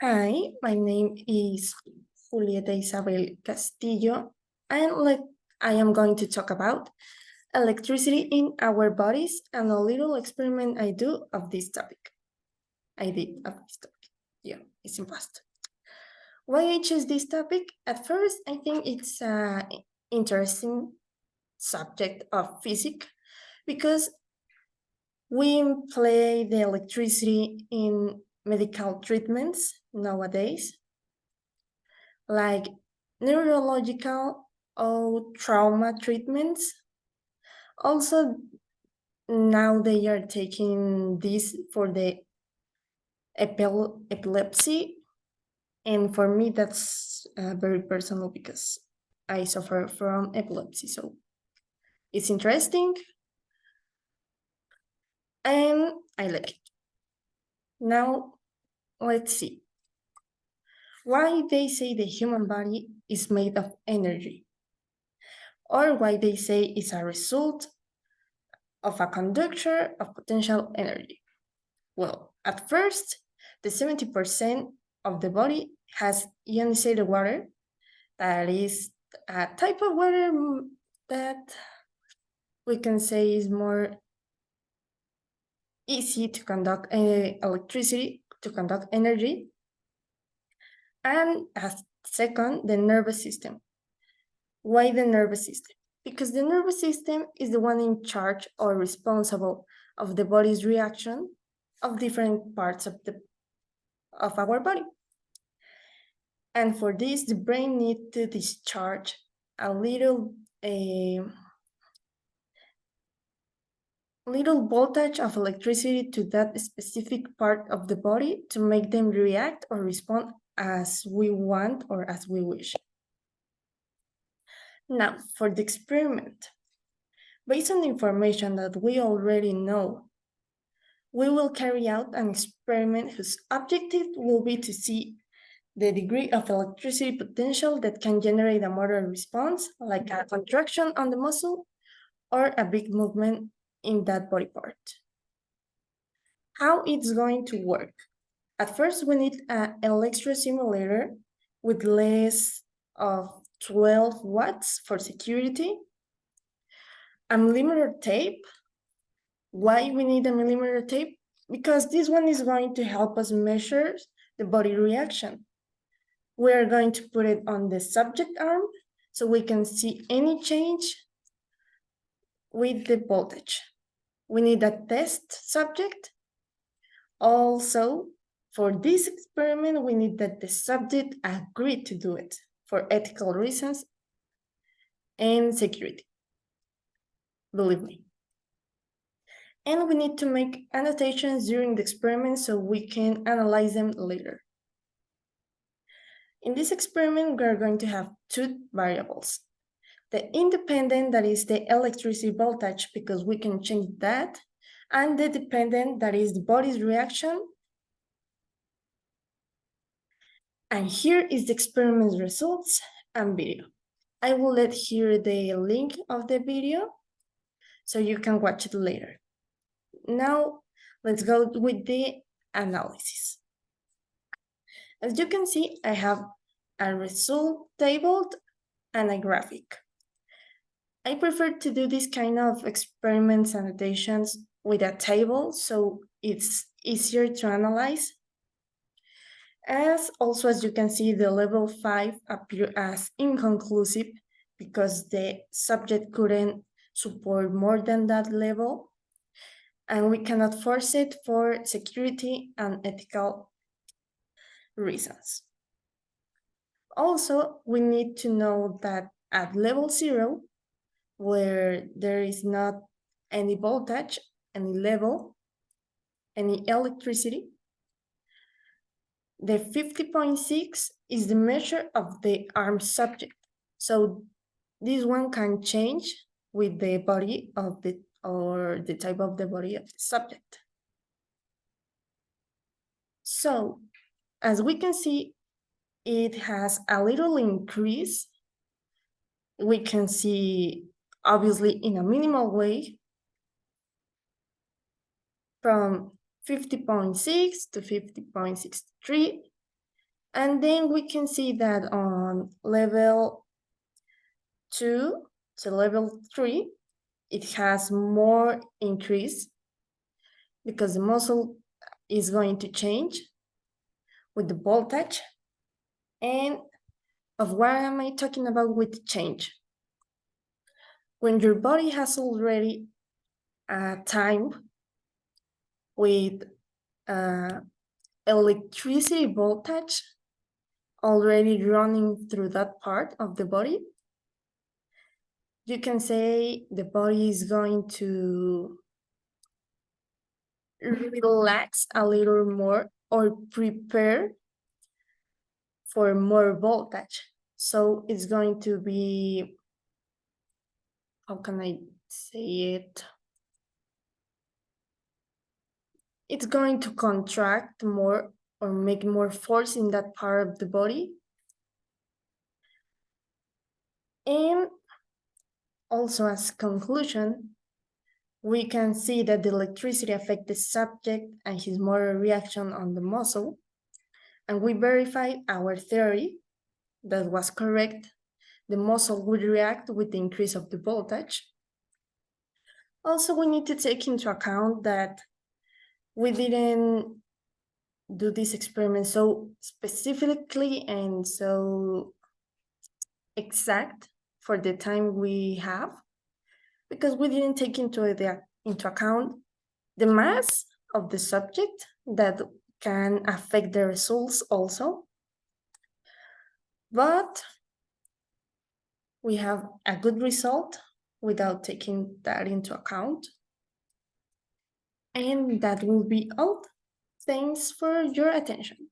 Hi, my name is Julieta Isabel Castillo, and I am going to talk about electricity in our bodies and a little experiment I do of this topic. I did of this topic. Yeah, it's impossible. Why I choose this topic? At first, I think it's an interesting subject of physics because we play the electricity in medical treatments nowadays like neurological or trauma treatments. Also, now they are taking this for the epilepsy, and for me, that's very personal because I suffer from epilepsy. So it's interesting and I like it. Now, let's see why they say the human body is made of energy, or why they say it's a result of a conductor of potential energy. Well, at first, the 70% of the body has ionized water, that is a type of water that we can say is more easy to conduct electricity, to conduct energy. And as second, the nervous system. Why the nervous system? Because the nervous system is the one in charge or responsible of the body's reaction of different parts of our body. And for this, the brain needs to discharge a little voltage of electricity to that specific part of the body to make them react or respond as we want or as we wish. Now, for the experiment, based on the information that we already know, we will carry out an experiment whose objective will be to see the degree of electricity potential that can generate a motor response, like a contraction on the muscle or a big movement in that body part. How it's going to work? At first, we need an electrosimulator with less of 12 watts for security, a millimeter tape. Why we need a millimeter tape? Because this one is going to help us measure the body reaction. We're going to put it on the subject arm so we can see any change with the voltage. We need a test subject. Also, for this experiment, we need that the subject agree to do it for ethical reasons and security. Believe me. And we need to make annotations during the experiment so we can analyze them later. In this experiment, we're going to have two variables. The independent, that is the electricity voltage, because we can change that, and the dependent, that is the body's reaction. And here is the experiment's results and video. I will let here the link of the video so you can watch it later. Now, let's go with the analysis. As you can see, I have a result table and a graphic. I prefer to do this kind of experiments annotations with a table so it's easier to analyze. As you can see, the level 5 appear as inconclusive because the subject couldn't support more than that level, and we cannot force it for security and ethical reasons. Also, we need to know that at level 0, where there is not any voltage, any level, any electricity, the 50.6 is the measure of the arm subject. So this one can change with the body of the type of the body of the subject. So as we can see, it has a little increase. We can see obviously in a minimal way from 50.6 to 50.63. And then we can see that on level 2 to level 3, it has more increase because the muscle is going to change with the voltage. And of what am I talking about with change? When your body has already a time with electricity voltage already running through that part of the body, you can say the body is going to relax a little more or prepare for more voltage. So it's going to be, how can I say it? It's going to contract more or make more force in that part of the body. And also, as conclusion, we can see that the electricity affects the subject and his motor reaction on the muscle. And we verified our theory that was correct. The muscle would react with the increase of the voltage. Also, we need to take into account that we didn't do this experiment so specifically and so exact for the time we have, because we didn't take into account the mass of the subject that can affect the results also. But we have a good result without taking that into account. And that will be all. Thanks for your attention.